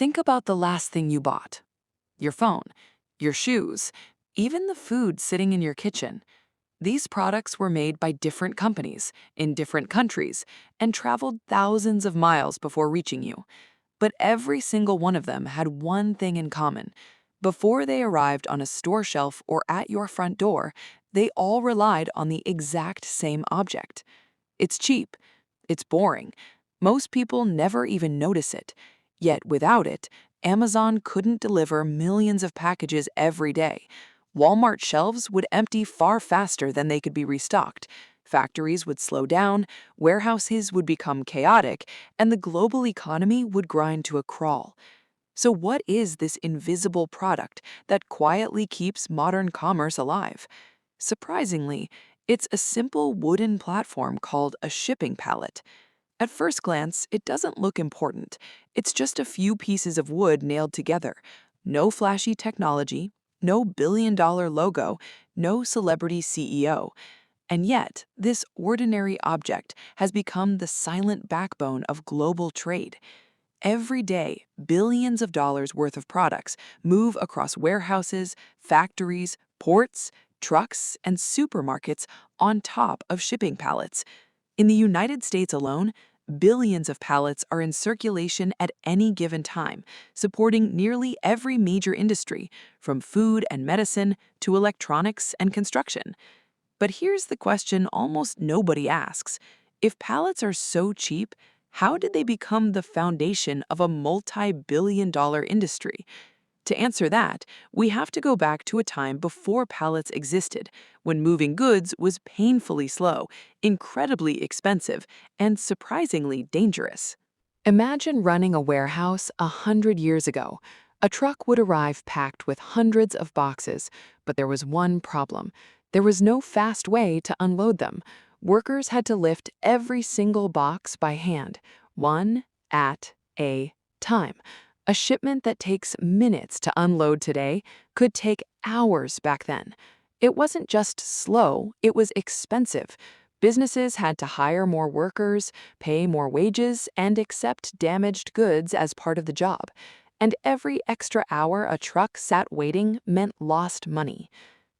Think about the last thing you bought: your phone, your shoes, even the food sitting in your kitchen. These products were made by different companies in different countries and traveled thousands of miles before reaching you. But every single one of them had one thing in common. Before they arrived on a store shelf or at your front door, they all relied on the exact same object. It's cheap. It's boring. Most people never even notice it. Yet without it, Amazon couldn't deliver millions of packages every day. Walmart shelves would empty far faster than they could be restocked. Factories would slow down, warehouses would become chaotic, and the global economy would grind to a crawl. So what is this invisible product that quietly keeps modern commerce alive? Surprisingly, it's a simple wooden platform called a shipping pallet. At first glance, it doesn't look important. It's just a few pieces of wood nailed together. No flashy technology, no billion-dollar logo, no celebrity CEO. And yet, this ordinary object has become the silent backbone of global trade. Every day, billions of dollars worth of products move across warehouses, factories, ports, trucks, and supermarkets on top of shipping pallets. In the United States alone, billions of pallets are in circulation at any given time, supporting nearly every major industry, from food and medicine to electronics and construction. But here's the question almost nobody asks. If pallets are so cheap, how did they become the foundation of a multi-billion-dollar industry? To answer that, we have to go back to a time before pallets existed, when moving goods was painfully slow, incredibly expensive, and surprisingly dangerous. Imagine running a warehouse 100 years ago. A truck would arrive packed with hundreds of boxes, but there was one problem. There was no fast way to unload them. Workers had to lift every single box by hand, one at a time. A shipment that takes minutes to unload today could take hours back then. It wasn't just slow, it was expensive. Businesses had to hire more workers, pay more wages, and accept damaged goods as part of the job. And every extra hour a truck sat waiting meant lost money.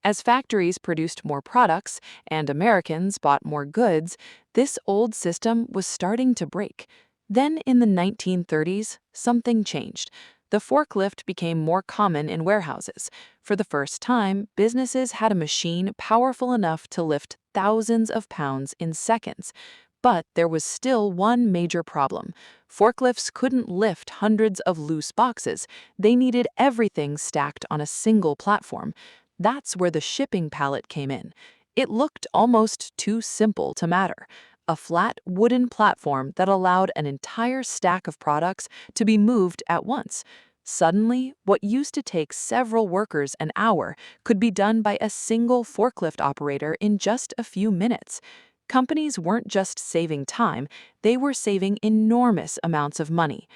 As factories produced more products and Americans bought more goods, this old system was starting to break. Then in the 1930s, something changed. The forklift became more common in warehouses. For the first time, businesses had a machine powerful enough to lift thousands of pounds in seconds. But there was still one major problem. Forklifts couldn't lift hundreds of loose boxes. They needed everything stacked on a single platform. That's where the shipping pallet came in. It looked almost too simple to matter. A flat wooden platform that allowed an entire stack of products to be moved at once. Suddenly, what used to take several workers an hour could be done by a single forklift operator in just a few minutes. Companies weren't just saving time, they were saving enormous amounts of money.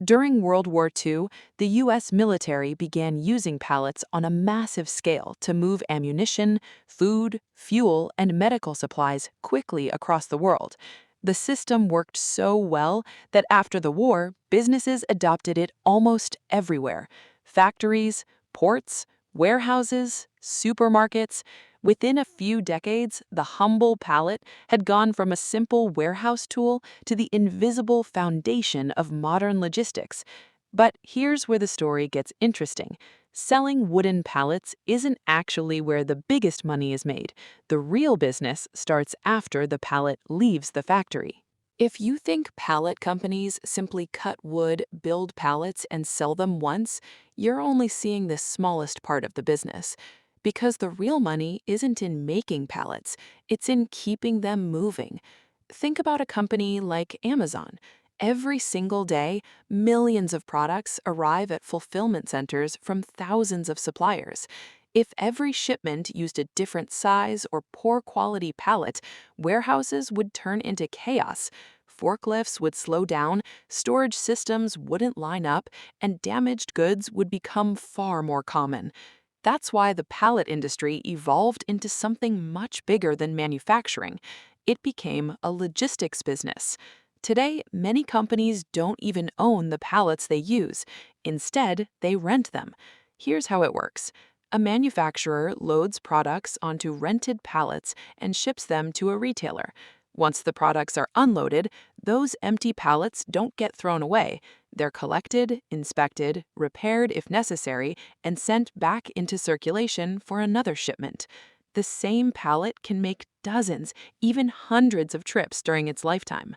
During World War II, the U.S. military began using pallets on a massive scale to move ammunition, food, fuel, and medical supplies quickly across the world. The system worked so well that after the war, businesses adopted it almost everywhere. Factories, ports, warehouses, supermarkets. Within a few decades, the humble pallet had gone from a simple warehouse tool to the invisible foundation of modern logistics. But here's where the story gets interesting. Selling wooden pallets isn't actually where the biggest money is made. The real business starts after the pallet leaves the factory. If you think pallet companies simply cut wood, build pallets, and sell them once, you're only seeing the smallest part of the business. Because the real money isn't in making pallets, it's in keeping them moving. Think about a company like Amazon. Every single day, millions of products arrive at fulfillment centers from thousands of suppliers. If every shipment used a different size or poor quality pallet, warehouses would turn into chaos. Forklifts would slow down, storage systems wouldn't line up, and damaged goods would become far more common. That's why the pallet industry evolved into something much bigger than manufacturing. It became a logistics business. Today, many companies don't even own the pallets they use. Instead, they rent them. Here's how it works. A manufacturer loads products onto rented pallets and ships them to a retailer. Once the products are unloaded, those empty pallets don't get thrown away. They're collected, inspected, repaired if necessary, and sent back into circulation for another shipment. The same pallet can make dozens, even hundreds of trips during its lifetime.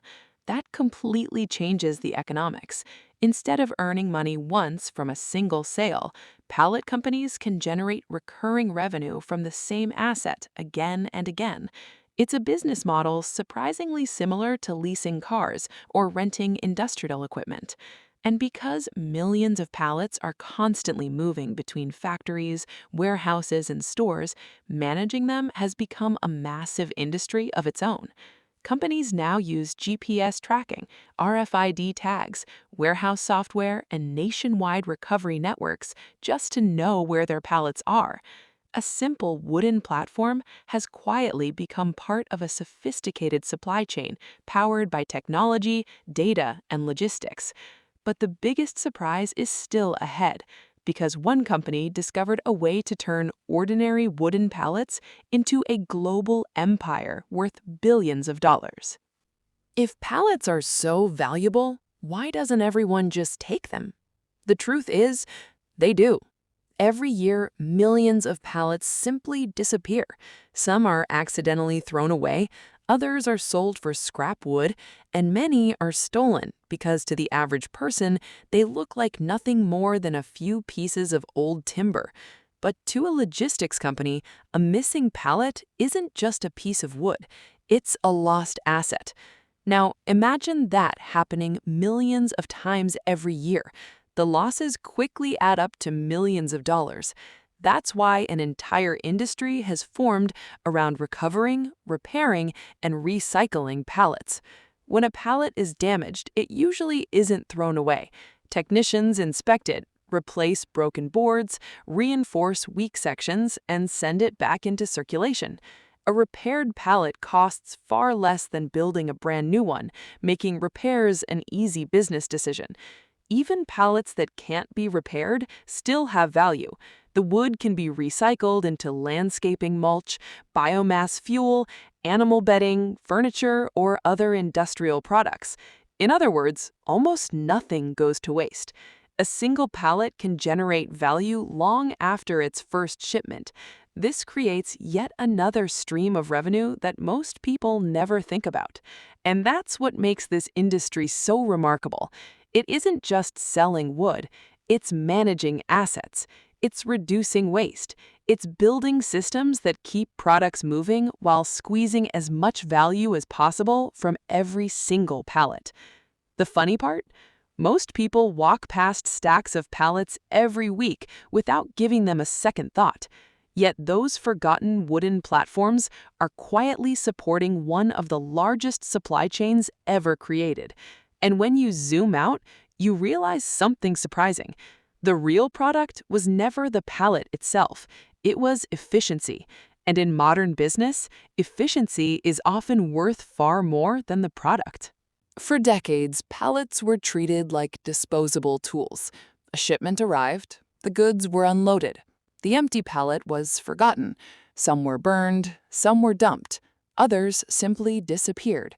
That completely changes the economics. Instead of earning money once from a single sale, pallet companies can generate recurring revenue from the same asset again and again. It's a business model surprisingly similar to leasing cars or renting industrial equipment. And because millions of pallets are constantly moving between factories, warehouses, and stores, managing them has become a massive industry of its own. Companies now use GPS tracking, RFID tags, warehouse software, and nationwide recovery networks just to know where their pallets are. A simple wooden platform has quietly become part of a sophisticated supply chain powered by technology, data, and logistics. But the biggest surprise is still ahead, because one company discovered a way to turn ordinary wooden pallets into a global empire worth billions of dollars. If pallets are so valuable, why doesn't everyone just take them? The truth is, they do. Every year, millions of pallets simply disappear. Some are accidentally thrown away, others are sold for scrap wood, and many are stolen because to the average person, they look like nothing more than a few pieces of old timber. But to a logistics company, a missing pallet isn't just a piece of wood, it's a lost asset. Now, imagine that happening millions of times every year. The losses quickly add up to millions of dollars. That's why an entire industry has formed around recovering, repairing, and recycling pallets. When a pallet is damaged, it usually isn't thrown away. Technicians inspect it, replace broken boards, reinforce weak sections, and send it back into circulation. A repaired pallet costs far less than building a brand new one, making repairs an easy business decision. Even pallets that can't be repaired still have value. The wood can be recycled into landscaping mulch, biomass fuel, animal bedding, furniture, or other industrial products. In other words, almost nothing goes to waste. A single pallet can generate value long after its first shipment. This creates yet another stream of revenue that most people never think about. And that's what makes this industry so remarkable. It isn't just selling wood, it's managing assets, it's reducing waste, it's building systems that keep products moving while squeezing as much value as possible from every single pallet. The funny part? Most people walk past stacks of pallets every week without giving them a second thought. Yet those forgotten wooden platforms are quietly supporting one of the largest supply chains ever created. And when you zoom out, you realize something surprising. The real product was never the pallet itself. It was efficiency. And in modern business, efficiency is often worth far more than the product. For decades, pallets were treated like disposable tools. A shipment arrived, the goods were unloaded. The empty pallet was forgotten. Some were burned, some were dumped. Others simply disappeared.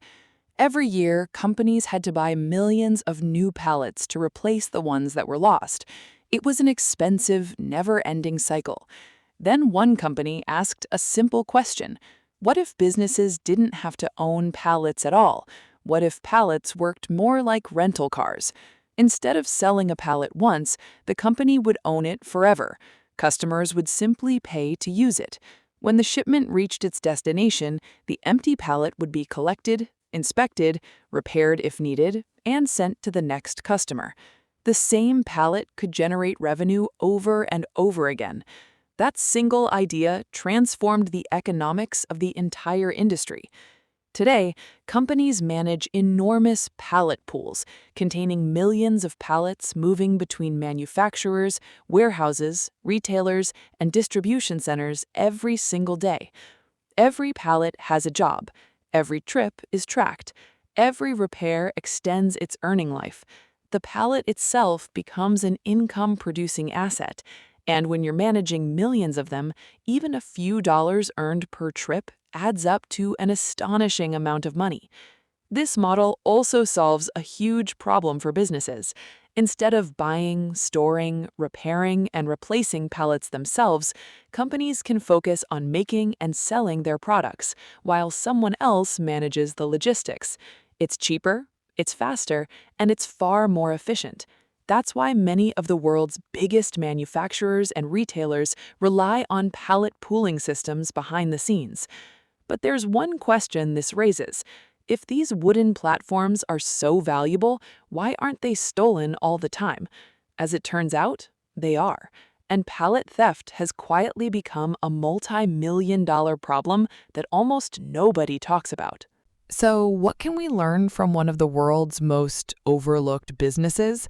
Every year, companies had to buy millions of new pallets to replace the ones that were lost. It was an expensive, never-ending cycle. Then one company asked a simple question. What if businesses didn't have to own pallets at all? What if pallets worked more like rental cars? Instead of selling a pallet once, the company would own it forever. Customers would simply pay to use it. When the shipment reached its destination, the empty pallet would be collected, inspected, repaired if needed, and sent to the next customer. The same pallet could generate revenue over and over again. That single idea transformed the economics of the entire industry. Today, companies manage enormous pallet pools containing millions of pallets moving between manufacturers, warehouses, retailers, and distribution centers every single day. Every pallet has a job. Every trip is tracked. Every repair extends its earning life. The pallet itself becomes an income-producing asset, and when you're managing millions of them, even a few dollars earned per trip adds up to an astonishing amount of money. This model also solves a huge problem for businesses. Instead of buying, storing, repairing, and replacing pallets themselves, companies can focus on making and selling their products, while someone else manages the logistics. It's cheaper, it's faster, and it's far more efficient. That's why many of the world's biggest manufacturers and retailers rely on pallet pooling systems behind the scenes. But there's one question this raises. If these wooden platforms are so valuable, why aren't they stolen all the time? As it turns out, they are. And pallet theft has quietly become a multi-million-dollar problem that almost nobody talks about. So, what can we learn from one of the world's most overlooked businesses?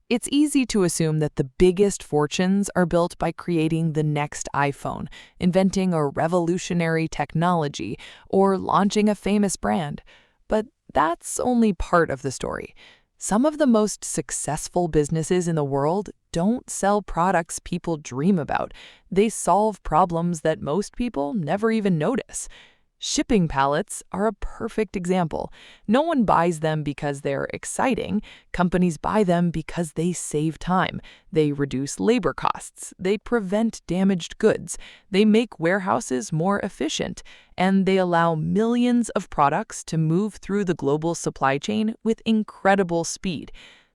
It's easy to assume that the biggest fortunes are built by creating the next iPhone, inventing a revolutionary technology, or launching a famous brand. But that's only part of the story. Some of the most successful businesses in the world don't sell products people dream about. They solve problems that most people never even notice. Shipping pallets are a perfect example. No one buys them because they're exciting. Companies buy them because they save time. They reduce labor costs. They prevent damaged goods. They make warehouses more efficient. And they allow millions of products to move through the global supply chain with incredible speed.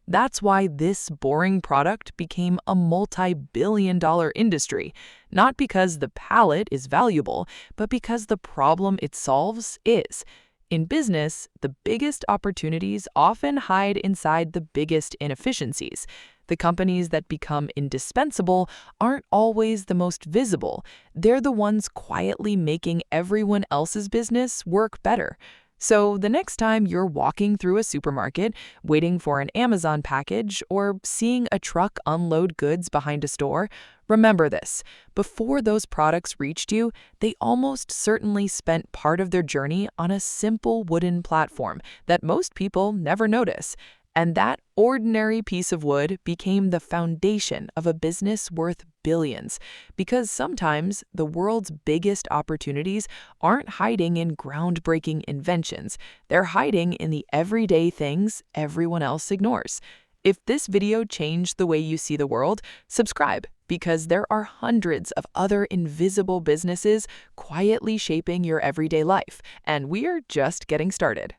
That's why this boring product became a multi-billion-dollar industry, not because the pallet is valuable, but because the problem it solves is. In business, the biggest opportunities often hide inside the biggest inefficiencies. The companies that become indispensable aren't always the most visible. They're the ones quietly making everyone else's business work better. So the next time you're walking through a supermarket, waiting for an Amazon package, or seeing a truck unload goods behind a store, remember this. Before those products reached you, they almost certainly spent part of their journey on a simple wooden platform that most people never notice. And that ordinary piece of wood became the foundation of a business worth billions. Because sometimes the world's biggest opportunities aren't hiding in groundbreaking inventions. They're hiding in the everyday things everyone else ignores. If this video changed the way you see the world, subscribe, because there are hundreds of other invisible businesses quietly shaping your everyday life, and we're just getting started.